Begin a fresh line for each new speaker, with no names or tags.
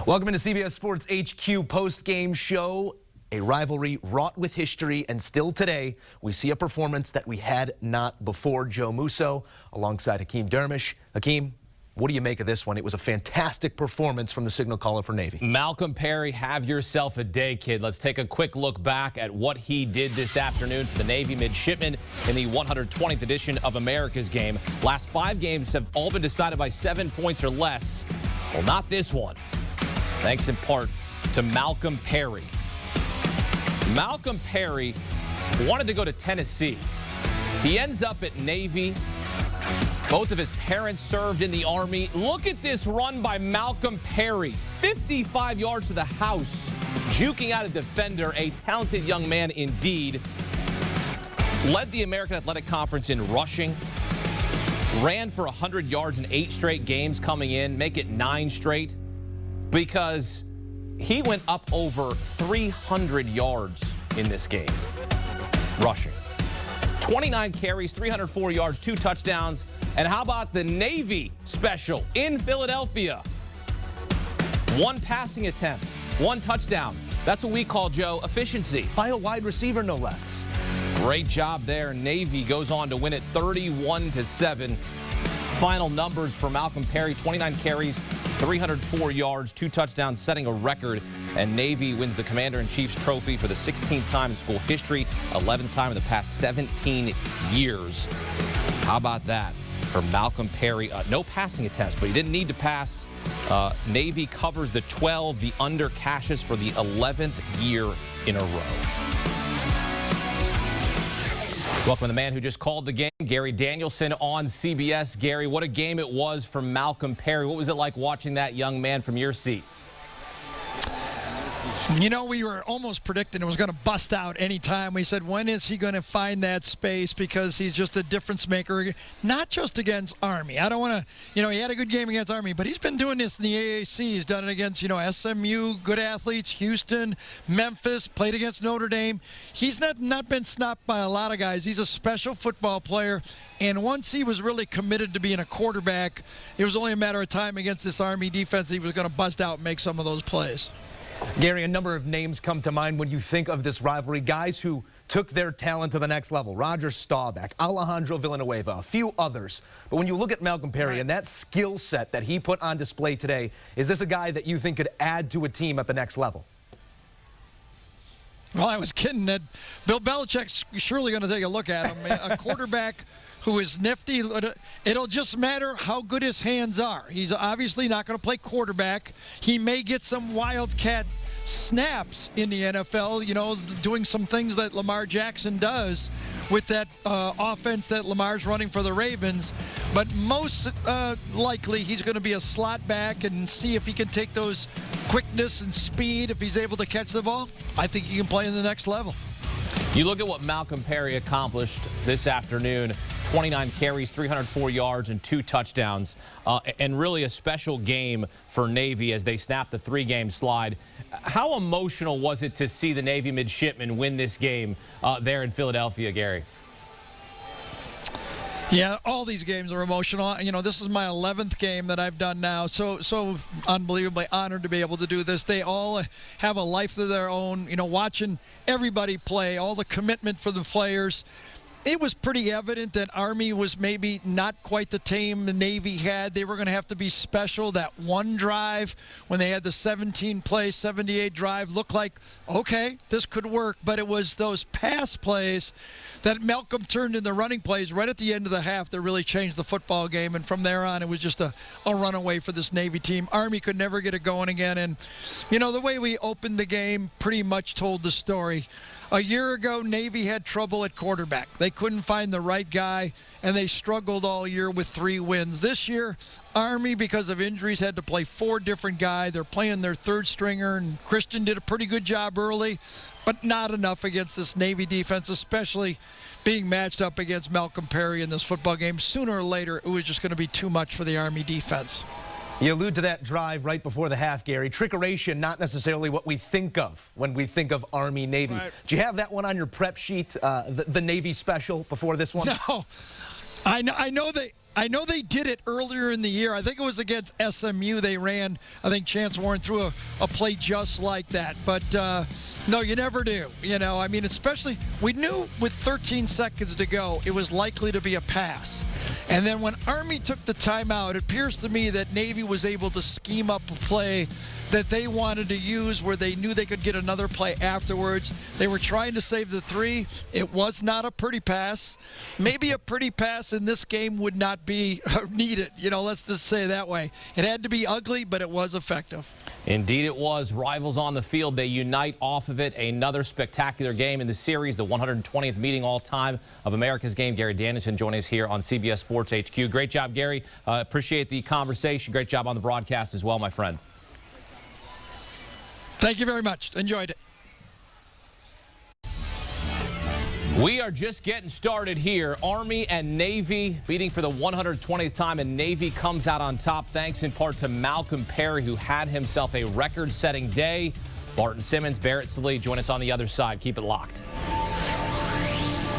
Welcome into CBS Sports HQ post-game show. A rivalry wrought with history, and still today, we see a performance that we had not before. Joe Musso alongside Hakeem Dermish. Hakeem, what do you make of this one? It was a fantastic performance from the signal caller for Navy.
Malcolm Perry, have yourself a day, kid. Let's take a quick look back at what he did this afternoon for the Navy midshipmen in the 120th edition of America's Game. Last 5 games have all been decided by 7 points or less. Well, not this one. Thanks in part to Malcolm Perry. Malcolm Perry wanted to go to Tennessee. He ends up at Navy. Both of his parents served in the Army. Look at this run by Malcolm Perry. 55 yards to the house, juking out a defender. A talented young man indeed. Led the American Athletic Conference in rushing. Ran for 100 yards in 8 straight games coming in. Make it 9 straight. Because he went up over 300 yards in this game, rushing. 29 carries, 304 yards, 2 touchdowns. And how about the Navy special in Philadelphia? 1 passing attempt, 1 touchdown. That's what we call, Joe, efficiency.
By a wide receiver, no less.
Great job there. Navy goes on to win it 31-7. Final numbers for Malcolm Perry: 29 carries, 304 yards, 2 touchdowns, setting a record. And Navy wins the Commander-in-Chief's trophy for the 16th time in school history, 11th time in the past 17 years. How about that for Malcolm Perry? No passing attempts, but he didn't need to pass. Navy covers the 12. The under cashes for the 11th year in a row. Welcome to the man who just called the game, Gary Danielson on CBS. Gary, what a game it was for Malcolm Perry. What was it like watching that young man from your seat?
You know, we were almost predicting it was going to bust out any time. We said, when is he going to find that space? Because he's just a difference maker, not just against Army. I don't want to, he had a good game against Army, but he's been doing this in the AAC. He's done it against, SMU, good athletes, Houston, Memphis, played against Notre Dame. He's not been snubbed by a lot of guys. He's a special football player. And once he was really committed to being a quarterback, it was only a matter of time against this Army defense that he was going to bust out and make some of those plays.
Gary, a number of names come to mind when you think of this rivalry. Guys who took their talent to the next level. Roger Staubach, Alejandro Villanueva, a few others. But when you look at Malcolm Perry and that skill set that he put on display today, is this a guy that you think could add to a team at the next level?
Well, I was kidding that Bill Belichick's surely going to take a look at him. A quarterback who is nifty. It'll just matter how good his hands are. He's obviously not going to play quarterback. He may get some wildcat snaps in the NFL, doing some things that Lamar Jackson does with that offense that Lamar's running for the Ravens. But most likely he's going to be a slot back and see if he can take those quickness and speed. If he's able to catch the ball, I think he can play in the next level.
You look at what Malcolm Perry accomplished this afternoon. 29 carries, 304 yards, and 2 touchdowns. And really a special game for Navy as they snapped the 3-game slide. How emotional was it to see the Navy midshipmen win this game there in Philadelphia, Gary?
Yeah, all these games are emotional. This is my 11th game that I've done now, so unbelievably honored to be able to do this. They all have a life of their own. Watching everybody play, all the commitment for the players. It was pretty evident that Army was maybe not quite the team the Navy had. They were going to have to be special. That one drive when they had the 17-play, 78 drive looked like, okay, this could work. But it was those pass plays that Malcolm turned into running plays right at the end of the half that really changed the football game. And from there on, it was just a runaway for this Navy team. Army could never get it going again. And, the way we opened the game pretty much told the story. A year ago, Navy had trouble at quarterback. They couldn't find the right guy, and they struggled all year with 3 wins. This year, Army, because of injuries, had to play 4 different guys. They're playing their 3rd stringer, and Christian did a pretty good job early, but not enough against this Navy defense, especially being matched up against Malcolm Perry in this football game. Sooner or later, it was just going to be too much for the Army defense.
You allude to that drive right before the half, Gary. Trickeration, not necessarily what we think of when we think of Army-Navy. Right. Do you have that one on your prep sheet, the Navy special before this one?
No. I know they I know they did it earlier in the year. I think it was against SMU. They ran, I think Chance Warren threw a play just like that. But no, you never do. You know, I mean, especially we knew with 13 seconds to go, it was likely to be a pass. And then when Army took the timeout, it appears to me that Navy was able to scheme up a play that they wanted to use where they knew they could get another play afterwards. They were trying to save the three. It was not a pretty pass. Maybe a pretty pass in this game would not be needed. You know, let's just say it that way. It had to be ugly, but it was effective.
Indeed it was. Rivals on the field. They unite off of it. Another spectacular game in the series, the 120th meeting all-time of America's game. Gary Danielson joining us here on CBS Sports HQ. Great job, Gary. Appreciate the conversation. Great job on the broadcast as well, my friend.
Thank you very much. Enjoyed it.
We are just getting started here. Army and Navy meeting for the 120th time, and Navy comes out on top thanks in part to Malcolm Perry, who had himself a record-setting day. Barton Simmons, Barrett Sallee join us on the other side. Keep it locked.